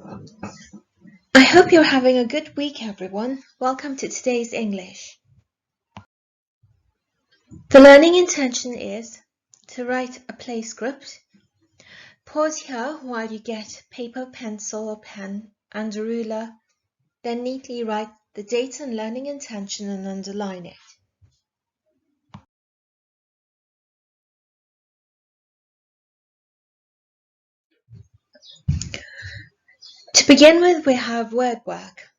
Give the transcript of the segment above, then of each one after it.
I hope you're having a good week, everyone. Welcome to today's English. The learning intention is to write a play script. Pause here while you get paper, pencil or pen and a ruler. Then neatly write the date and learning intention and underline it. To begin with, we have word work.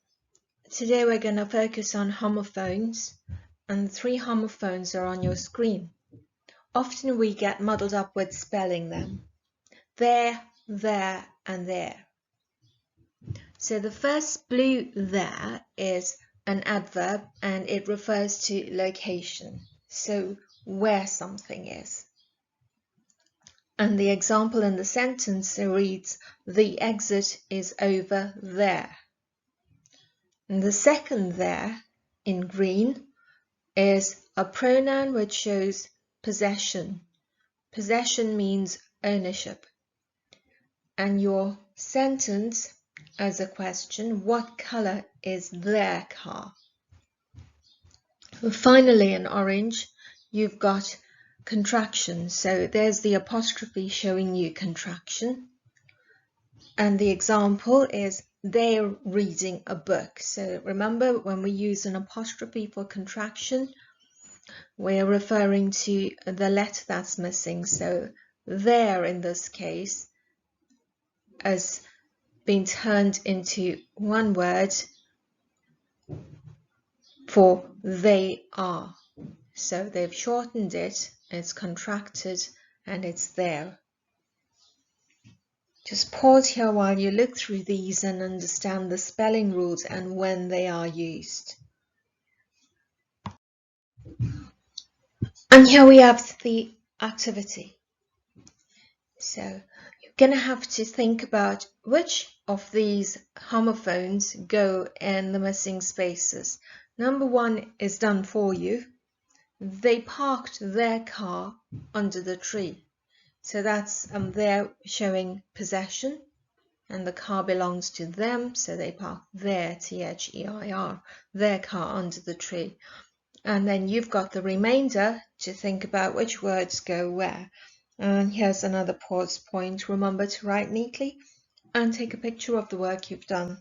Today we're going to focus on homophones, and the 3 homophones are on your screen. Often we get muddled up with spelling them. There, and there. So the first blue there is an adverb and it refers to location, so where something is. And the example in the sentence reads, the exit is over there. And the second there, in green, is a pronoun which shows possession. Possession means ownership. And your sentence as a question, what color is their car? Finally, in orange, you've got contraction. So there's the apostrophe showing you contraction. And the example is they're reading a book. So remember, when we use an apostrophe for contraction, we're referring to the letter that's missing. So there, in this case, has been turned into one word for they are. So they've shortened it, it's contracted, and it's there. Just pause here while you look through these and understand the spelling rules and when they are used. And here we have the activity. So you're going to have to think about which of these homophones go in the missing spaces. Number 1 is done for you. They parked their car under the tree. So that's they're showing possession and the car belongs to them. So they parked their, T-H-E-I-R, their car under the tree. And then you've got the remainder to think about which words go where. And here's another pause point. Remember to write neatly and take a picture of the work you've done.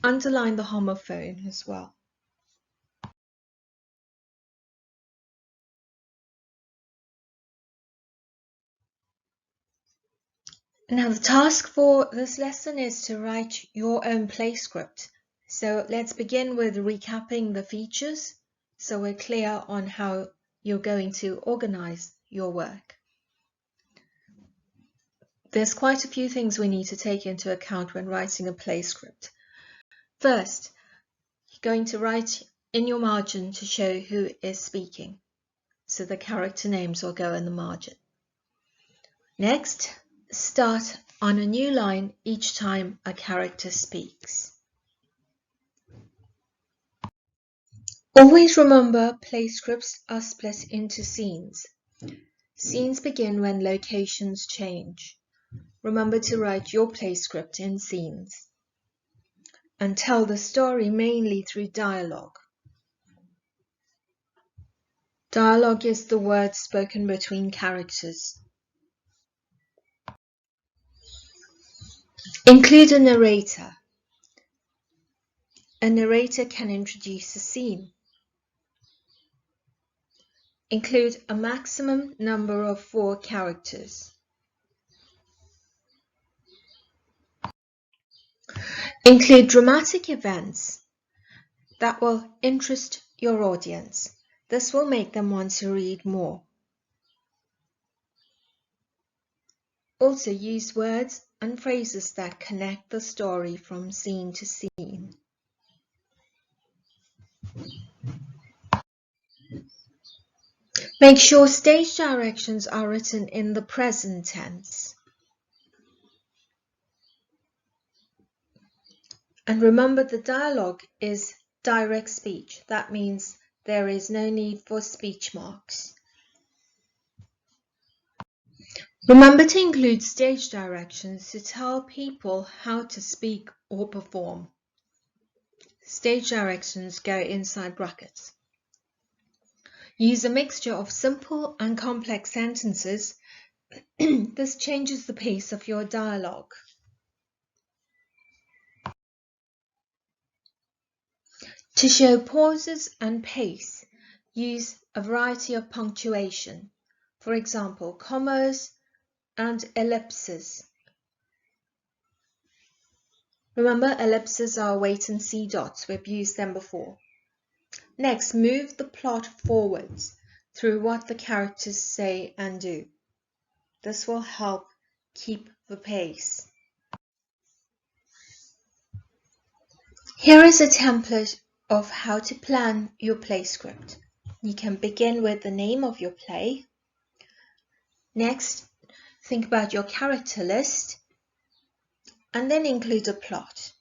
Underline the homophone as well. Now the task for this lesson is to write your own play script. So let's begin with recapping the features so we're clear on how you're going to organize your work. There's quite a few things we need to take into account when writing a play script. First, you're going to write in your margin to show who is speaking. So the character names will go in the margin. Next, start on a new line each time a character speaks. Always remember play scripts are split into scenes. Scenes begin when locations change. Remember to write your play script in scenes. And tell the story mainly through dialogue. Dialogue is the words spoken between characters. Include a narrator. A narrator can introduce a scene. Include a maximum number of 4 characters. Include dramatic events that will interest your audience. This will make them want to read more. Also use words and phrases that connect the story from scene to scene. Make sure stage directions are written in the present tense. And remember, the dialogue is direct speech. That means there is no need for speech marks. Remember to include stage directions to tell people how to speak or perform. Stage directions go inside brackets. Use a mixture of simple and complex sentences. This changes the pace of your dialogue. To show pauses and pace, use a variety of punctuation. For example, commas and ellipses. Remember, ellipses are wait and see dots. We've used them before. Next, move the plot forwards through what the characters say and do. This will help keep the pace. Here is a template of how to plan your play script. You can begin with the name of your play. Next, think about your character list and then include a plot.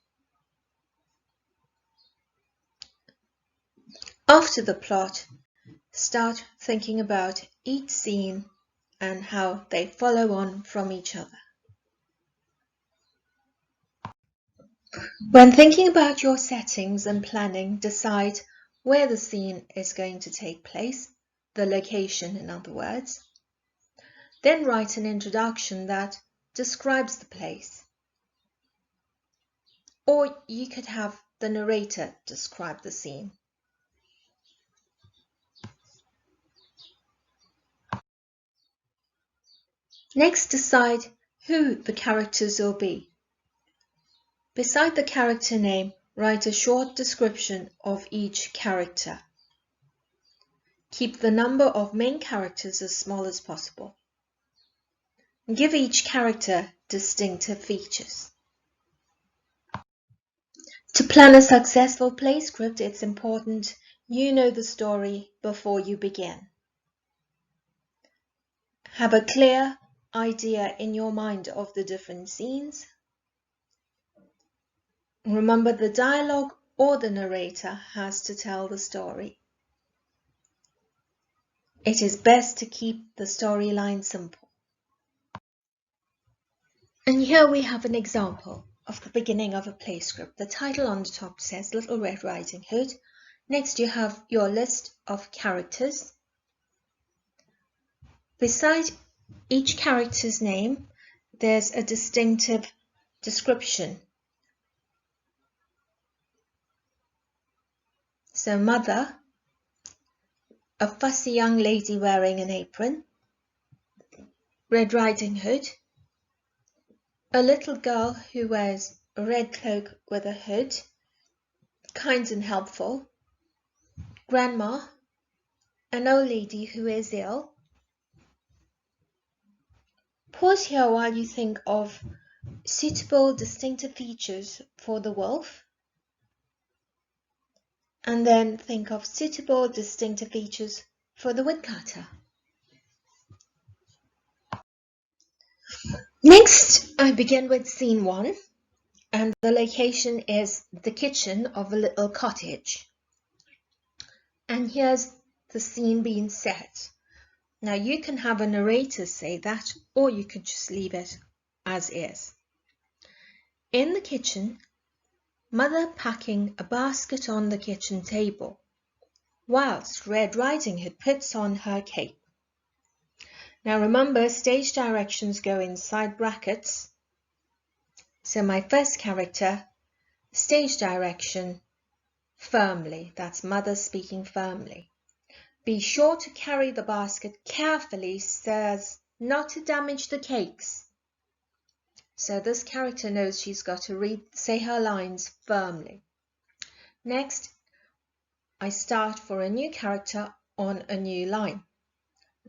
After the plot, start thinking about each scene and how they follow on from each other. When thinking about your settings and planning, decide where the scene is going to take place, the location in other words. Then write an introduction that describes the place. Or you could have the narrator describe the scene. Next, decide who the characters will be. Beside the character name, write a short description of each character. Keep the number of main characters as small as possible. Give each character distinctive features. To plan a successful play script, it's important you know the story before you begin. Have a clear idea in your mind of the different scenes. Remember, the dialogue or the narrator has to tell the story. It is best to keep the storyline simple. And here we have an example of the beginning of a play script. The title on the top says Little Red Riding Hood. Next you have your list of characters. Beside each character's name, there's a distinctive description. So mother, a fussy young lady wearing an apron. Red Riding Hood, a little girl who wears a red cloak with a hood, kind and helpful. Grandma, an old lady who is ill. Pause here while you think of suitable distinctive features for the wolf, and then think of suitable distinctive features for the woodcutter. Next, I begin with scene 1, and the location is the kitchen of a little cottage. And here's the scene being set. Now you can have a narrator say that, or you could just leave it as is. In the kitchen, Mother packing a basket on the kitchen table, whilst Red Riding Hood puts on her cape. Now remember, stage directions go inside brackets. So my first character, stage direction, firmly. That's Mother speaking firmly. Be sure to carry the basket carefully so as not to damage the cakes. So this character knows she's got to say her lines firmly. Next, I start for a new character on a new line.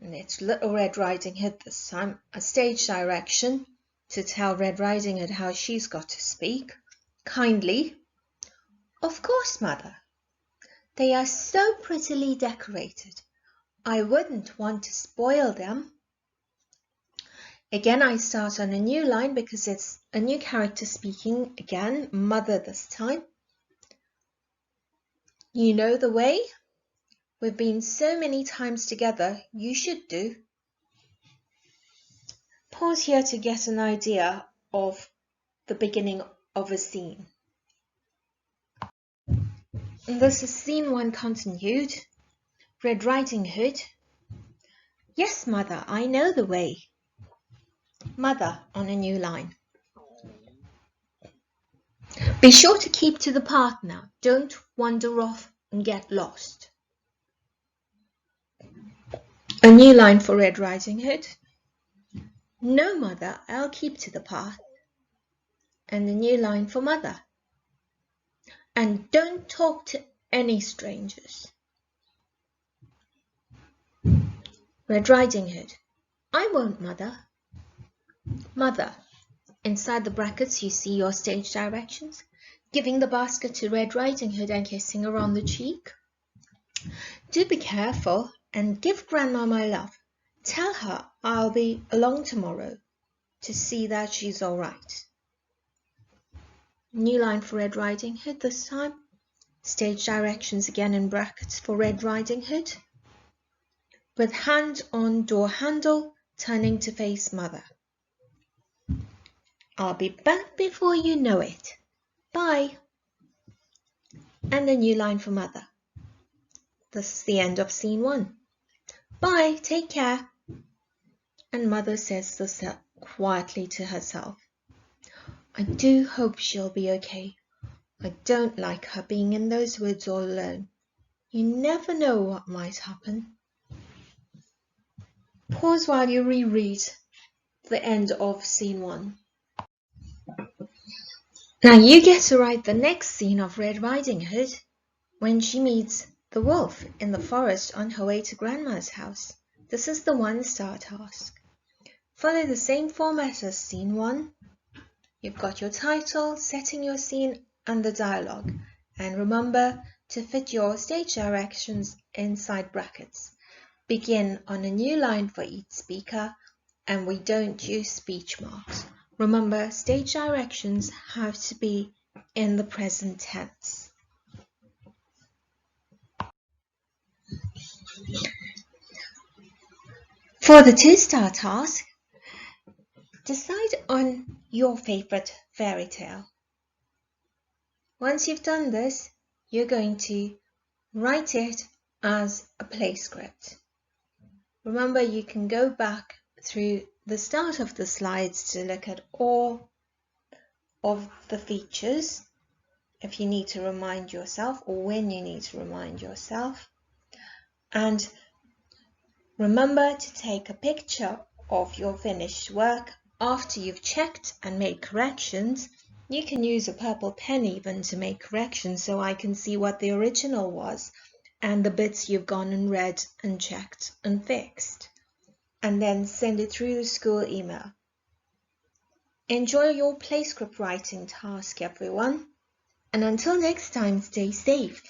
And it's Little Red Riding Hood this time, a stage direction to tell Red Riding Hood how she's got to speak. Kindly. Of course, Mother. They are so prettily decorated. I wouldn't want to spoil them. Again, I start on a new line because it's a new character speaking. Again, Mother this time. You know the way? We've been so many times together, you should do. Pause here to get an idea of the beginning of a scene. This is scene 1 continued. Red Riding Hood. Yes, mother, I know the way. Mother on a new line. Be sure to keep to the path now. Don't wander off and get lost. A new line for Red Riding Hood. No, mother, I'll keep to the path. And a new line for mother. And don't talk to any strangers. Red Riding Hood. I won't, mother. Mother. Inside the brackets you see your stage directions. Giving the basket to Red Riding Hood and kissing her on the cheek. Do be careful and give Grandma my love. Tell her I'll be along tomorrow to see that she's all right. New line for Red Riding Hood this time. Stage directions again in brackets for Red Riding Hood. With hand on door handle, turning to face mother. I'll be back before you know it. Bye. And a new line for mother. This is the end of scene 1. Bye, take care. And mother says this quietly to herself. I do hope she'll be okay. I don't like her being in those woods all alone. You never know what might happen. Pause while you reread the end of scene 1. Now you get to write the next scene of Red Riding Hood when she meets the wolf in the forest on her way to Grandma's house. This is the 1-star task. Follow the same format as scene 1. You've got your title, setting your scene, and the dialogue. And remember to fit your stage directions inside brackets. Begin on a new line for each speaker, and we don't use speech marks. Remember, stage directions have to be in the present tense. For the 2-star task, decide on your favorite fairy tale. Once you've done this, you're going to write it as a play script. Remember, you can go back through the start of the slides to look at all of the features if you need to remind yourself or when you need to remind yourself. And remember to take a picture of your finished work after you've checked and made corrections. You can use a purple pen even to make corrections so I can see what the original was and the bits you've gone and read and checked and fixed. And then send it through the school email. Enjoy your play script writing task, everyone. And until next time, stay safe.